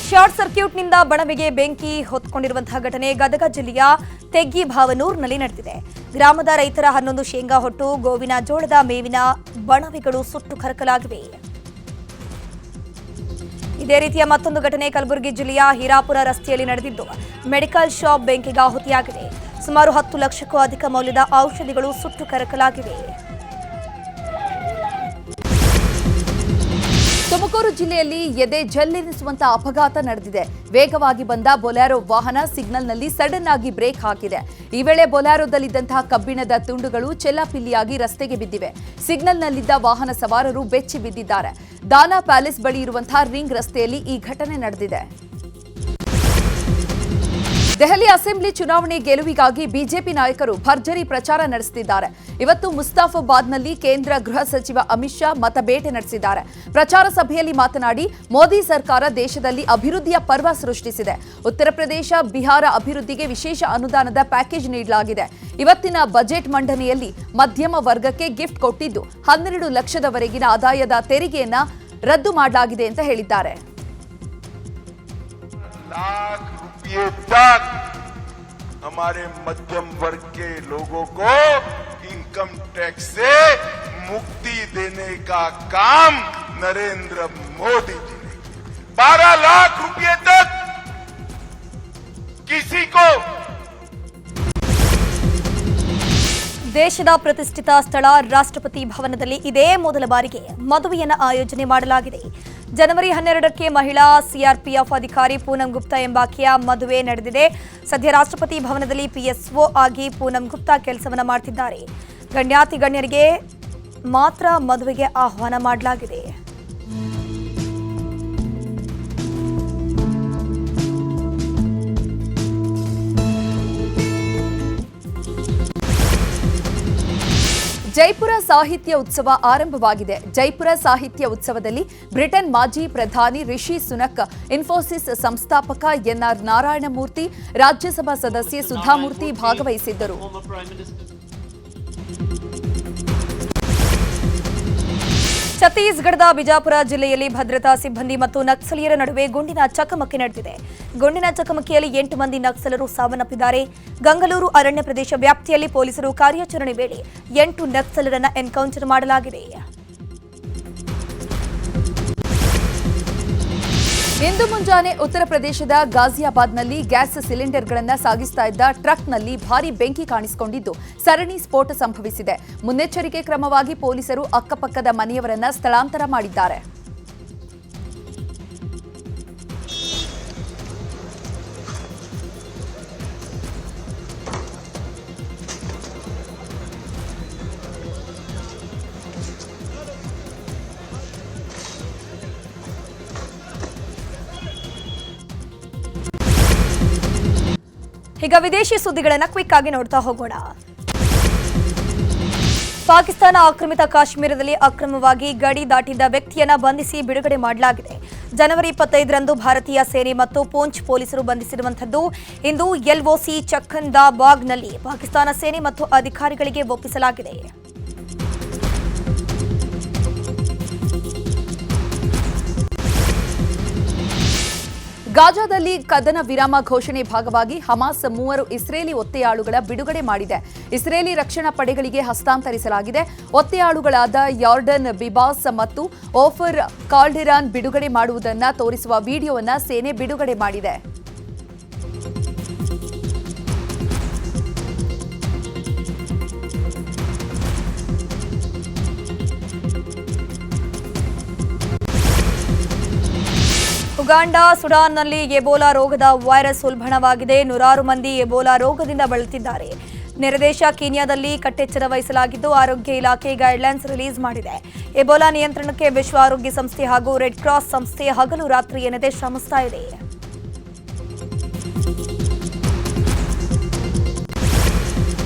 Short ಸರ್ಕ್ಯೂಟ್ನಿಂದ ಬಣವೆಗೆ ಬೆಂಕಿ ಹೊತ್ಕೊಂಡಿರುವಂತಹ ಘಟನೆ ಗದಗ ಜಿಲ್ಲೆಯ ತೆಗ್ಗಿಭಾವನೂರಿನಲ್ಲಿ ನಡೆದಿದೆ. ಗ್ರಾಮದ ರೈತರ 11 ಶೇಂಗಾ ಹೊಟ್ಟು, ಗೋವಿನ ಜೋಳದ ಮೇವಿನ ಬಣವೆಗಳು ಸುಟ್ಟು ಕರಕಲಾಗಿವೆ. ಇದೇ ರೀತಿಯ ಮತ್ತೊಂದು ಘಟನೆ ಕಲಬುರಗಿ ಜಿಲ್ಲೆಯ ಹೀರಾಪುರ ರಸ್ತೆಯಲ್ಲಿ ನಡೆದಿದ್ದು, ಮೆಡಿಕಲ್ ಶಾಪ್ ಬೆಂಕಿಗೆ ಆಹುತಿಯಾಗಿದೆ. ಸುಮಾರು 10 ಲಕ್ಷಕ್ಕೂ ಅಧಿಕ ಮೌಲ್ಯದ ಔಷಧಿಗಳು ಸುಟ್ಟು ಕರಕಲಾಗಿವೆ. ತುಮಕೂರು ಜಿಲ್ಲೆಯಲ್ಲಿ ಎದೆ ಜಲ್ಲೆನಿಸುವಂತಹ ಅಪಘಾತ ನಡೆದಿದೆ. ವೇಗವಾಗಿ ಬಂದ ಬೊಲೆರೋ ವಾಹನ ಸಿಗ್ನಲ್ನಲ್ಲಿ ಸಡನ್ ಆಗಿ ಬ್ರೇಕ್ ಹಾಕಿದೆ. ಈ ವೇಳೆ ಬೊಲೆರೋದಲ್ಲಿದ್ದಂತಹ ಕಬ್ಬಿಣದ ತುಂಡುಗಳು ಚೆಲ್ಲಾಪಿಲ್ಲಿಯಾಗಿ ರಸ್ತೆಗೆ ಬಿದ್ದಿವೆ. ಸಿಗ್ನಲ್ನಲ್ಲಿದ್ದ ವಾಹನ ಸವಾರರು ಬೆಚ್ಚಿ ಬಿದ್ದಿದ್ದಾರೆ. ದಾನಾ ಪ್ಯಾಲೇಸ್ ಬಳಿ ಇರುವಂತಹ ರಿಂಗ್ ರಸ್ತೆಯಲ್ಲಿ ಈ ಘಟನೆ ನಡೆದಿದೆ. ದೆಹಲಿ ಅಸೆಂಬ್ಲಿ ಚುನಾವಣೆ ಗೆಲುವಿಗಾಗಿ ಬಿಜೆಪಿ ನಾಯಕರು ಭರ್ಜರಿ ಪ್ರಚಾರ ನಡೆಸುತ್ತಿದ್ದಾರೆ. ಇವತ್ತು ಮುಸ್ತಾಫಾಬಾದ್ನಲ್ಲಿ ಕೇಂದ್ರ ಗೃಹ ಸಚಿವ ಅಮಿತ್ ಶಾ ಮತಬೇಟೆ ನಡೆಸಿದ್ದಾರೆ. ಪ್ರಚಾರ ಸಭೆಯಲ್ಲಿ ಮಾತನಾಡಿ, ಮೋದಿ ಸರ್ಕಾರ ದೇಶದಲ್ಲಿ ಅಭಿವೃದ್ಧಿಯ ಪರ್ವ ಸೃಷ್ಟಿಸಿದೆ. ಉತ್ತರ ಪ್ರದೇಶ, ಬಿಹಾರ ಅಭಿವೃದ್ಧಿಗೆ ವಿಶೇಷ ಅನುದಾನದ ಪ್ಯಾಕೇಜ್ ನೀಡಲಾಗಿದೆ. ಇವತ್ತಿನ ಬಜೆಟ್ ಮಂಡನೆಯಲ್ಲಿ ಮಧ್ಯಮ ವರ್ಗಕ್ಕೆ ಗಿಫ್ಟ್ ಕೊಟ್ಟಿದ್ದು 12 ಲಕ್ಷದವರೆಗಿನ ಆದಾಯದ ತೆರಿಗೆಯನ್ನ ರದ್ದು ಮಾಡಲಾಗಿದೆ ಅಂತ ಹೇಳಿದ್ದಾರೆ. ये तक हमारे मध्यम वर्ग के लोगों को इनकम टैक्स से मुक्ति देने का काम नरेंद्र मोदी जी ने 12 लाख रुपए तक किसी को ದೇಶದ ಪ್ರತಿಷ್ಠಿತ ಸ್ಥಳ ರಾಷ್ಟ್ರಪತಿ ಭವನದಲ್ಲಿ ಇದೇ ಮೊದಲ ಬಾರಿಗೆ ಮದುವೆಯನ್ನು ಆಯೋಜನೆ ಮಾಡಲಾಗಿದೆ. ಜನವರಿ 12ಕ್ಕೆ ಮಹಿಳಾ ಸಿಆರ್ಪಿಎಫ್ ಅಧಿಕಾರಿ ಪೂನಂ ಗುಪ್ತಾ ಎಂಬಾಕೆಯ ಮದುವೆ ನಡೆದಿದೆ. ಸದ್ಯ ರಾಷ್ಟ್ರಪತಿ ಭವನದಲ್ಲಿ ಪಿಎಸ್ಒ ಆಗಿ ಪೂನಂ ಗುಪ್ತಾ ಕೆಲಸವನ್ನು ಮಾಡುತ್ತಿದ್ದಾರೆ. ಗಣ್ಯಾತಿ ಗಣ್ಯರಿಗೆ ಮಾತ್ರ ಮದುವೆಗೆ ಆಹ್ವಾನ ಮಾಡಲಾಗಿದೆ. ಜೈಪುರ ಸಾಹಿತ್ಯ ಉತ್ಸವ ಆರಂಭವಾಗಿದೆ. ಜೈಪುರ ಸಾಹಿತ್ಯ ಉತ್ಸವದಲ್ಲಿ ಬ್ರಿಟನ್ ಮಾಜಿ ಪ್ರಧಾನಿ ರಿಷಿ ಸುನಕ್, ಇನ್ಫೋಸಿಸ್ ಸಂಸ್ಥಾಪಕ ಎನ್ಆರ್ ನಾರಾಯಣಮೂರ್ತಿ, ರಾಜ್ಯಸಭಾ ಸದಸ್ಯೆ ಸುಧಾಮೂರ್ತಿ ಭಾಗವಹಿಸಿದ್ದರು. ಛತ್ತೀಸ್ಗಢದ ಬಿಜಾಪುರ ಜಿಲ್ಲೆಯಲ್ಲಿ ಭದ್ರತಾ ಸಿಬ್ಬಂದಿ ಮತ್ತು ನಕ್ಸಲೀಯರ ನಡುವೆ ಗುಂಡಿನ ಚಕಮಕಿ ನಡೆದಿದೆ. ಗುಂಡಿನ ಚಕಮಕಿಯಲ್ಲಿ 8 ಮಂದಿ ನಕ್ಸಲರು ಸಾವನ್ನಪ್ಪಿದ್ದಾರೆ. ಗಂಗಲೂರು ಅರಣ್ಯ ಪ್ರದೇಶ ವ್ಯಾಪ್ತಿಯಲ್ಲಿ ಪೊಲೀಸರು ಕಾರ್ಯಾಚರಣೆ ವೇಳೆ 8 ನಕ್ಸಲರನ್ನು ಎನ್ಕೌಂಟರ್ ಮಾಡಲಾಗಿದೆ. ಇಂದು ಮುಂಜಾನೆ ಉತ್ತರ ಪ್ರದೇಶದ ಗಾಜಿಯಾಬಾದ್ನಲ್ಲಿ ಗ್ಯಾಸ್ ಸಿಲಿಂಡರ್ಗಳನ್ನು ಸಾಗಿಸ್ತಾ ಇದ್ದ ಟ್ರಕ್ನಲ್ಲಿ ಭಾರೀ ಬೆಂಕಿ ಕಾಣಿಸಿಕೊಂಡಿದ್ದು ಸರಣಿ ಸ್ಫೋಟ ಸಂಭವಿಸಿದೆ. ಮುನ್ನೆಚ್ಚರಿಕೆ ಕ್ರಮವಾಗಿ ಪೊಲೀಸರು ಅಕ್ಕಪಕ್ಕದ ಮನೆಯವರನ್ನ ಸ್ಥಳಾಂತರ ಮಾಡಿದ್ದಾರೆ. ಈಗ ವಿದೇಶಿ ಸುದ್ದಿಗಳನ್ನು ಕ್ವಿಕ್ ಆಗಿ ನೋಡ್ತಾ ಹೋಗೋಣ. ಪಾಕಿಸ್ತಾನ ಆಕ್ರಮಿತ ಕಾಶ್ಮೀರದಲ್ಲಿ ಅಕ್ರಮವಾಗಿ ಗಡಿ ದಾಟಿದ್ದ ವ್ಯಕ್ತಿಯನ್ನ ಬಂಧಿಸಿ ಬಿಡುಗಡೆ ಮಾಡಲಾಗಿದೆ. ಜನವರಿ 25ರಂದು ಭಾರತೀಯ ಸೇನೆ ಮತ್ತು ಪೂಂಚ್ ಪೊಲೀಸರು ಬಂಧಿಸಿರುವಂತದ್ದು. ಇಂದು ಎಲ್ಒಸಿ ಚಕ್ಕನ್ ದಾ ಬಾಗ್ನಲ್ಲಿ ಪಾಕಿಸ್ತಾನ ಸೇನೆ ಮತ್ತು ಅಧಿಕಾರಿಗಳಿಗೆ ಒಪ್ಪಿಸಲಾಗಿದೆ. ಗಾಜಾದಲ್ಲಿ ಕದನ ವಿರಾಮ ಘೋಷಣೆ ಭಾಗವಾಗಿ ಹಮಾಸ್ 3 ಇಸ್ರೇಲಿ ಒತ್ತೆಯಾಳುಗಳ ಬಿಡುಗಡೆ ಮಾಡಿದೆ. ಇಸ್ರೇಲಿ ರಕ್ಷಣಾ ಪಡೆಗಳಿಗೆ ಹಸ್ತಾಂತರಿಸಲಾಗಿದೆ. ಒತ್ತೆಯಾಳುಗಳಾದ ಯಾರ್ಡನ್ ಬಿಬಾಸ್ ಮತ್ತು ಓಫರ್ ಕಾಲ್ಡೆರಾನ್ ಬಿಡುಗಡೆ ಮಾಡುವುದನ್ನು ತೋರಿಸುವ ವಿಡಿಯೋವನ್ನು ಸೇನೆ ಬಿಡುಗಡೆ ಮಾಡಿದೆ. ಉಗಾಂಡ, ಸುಡಾನ್ನಲ್ಲಿ ಎಬೋಲಾ ರೋಗದ ವೈರಸ್ ಉಲ್ಬಣವಾಗಿದೆ. 100 ಮಂದಿ ಎಬೋಲಾ ರೋಗದಿಂದ ಬಳಲುತ್ತಿದ್ದಾರೆ. ನೆರೆದೇಶ ಕೀನ್ಯಾದಲ್ಲಿ ಕಟ್ಟೆಚ್ಚರ ವಹಿಸಲಾಗಿದ್ದು ಆರೋಗ್ಯ ಇಲಾಖೆ ಗೈಡ್ಲೈನ್ಸ್ ರಿಲೀಸ್ ಮಾಡಿದೆ. ಎಬೋಲಾ ನಿಯಂತ್ರಣಕ್ಕೆ ವಿಶ್ವ ಆರೋಗ್ಯ ಸಂಸ್ಥೆ ಹಾಗೂ ರೆಡ್ ಕ್ರಾಸ್ ಸಂಸ್ಥೆ ಹಗಲು ರಾತ್ರಿ ಎನ್ನದೇ ಶ್ರಮಿಸ್ತಾ ಇದೆ.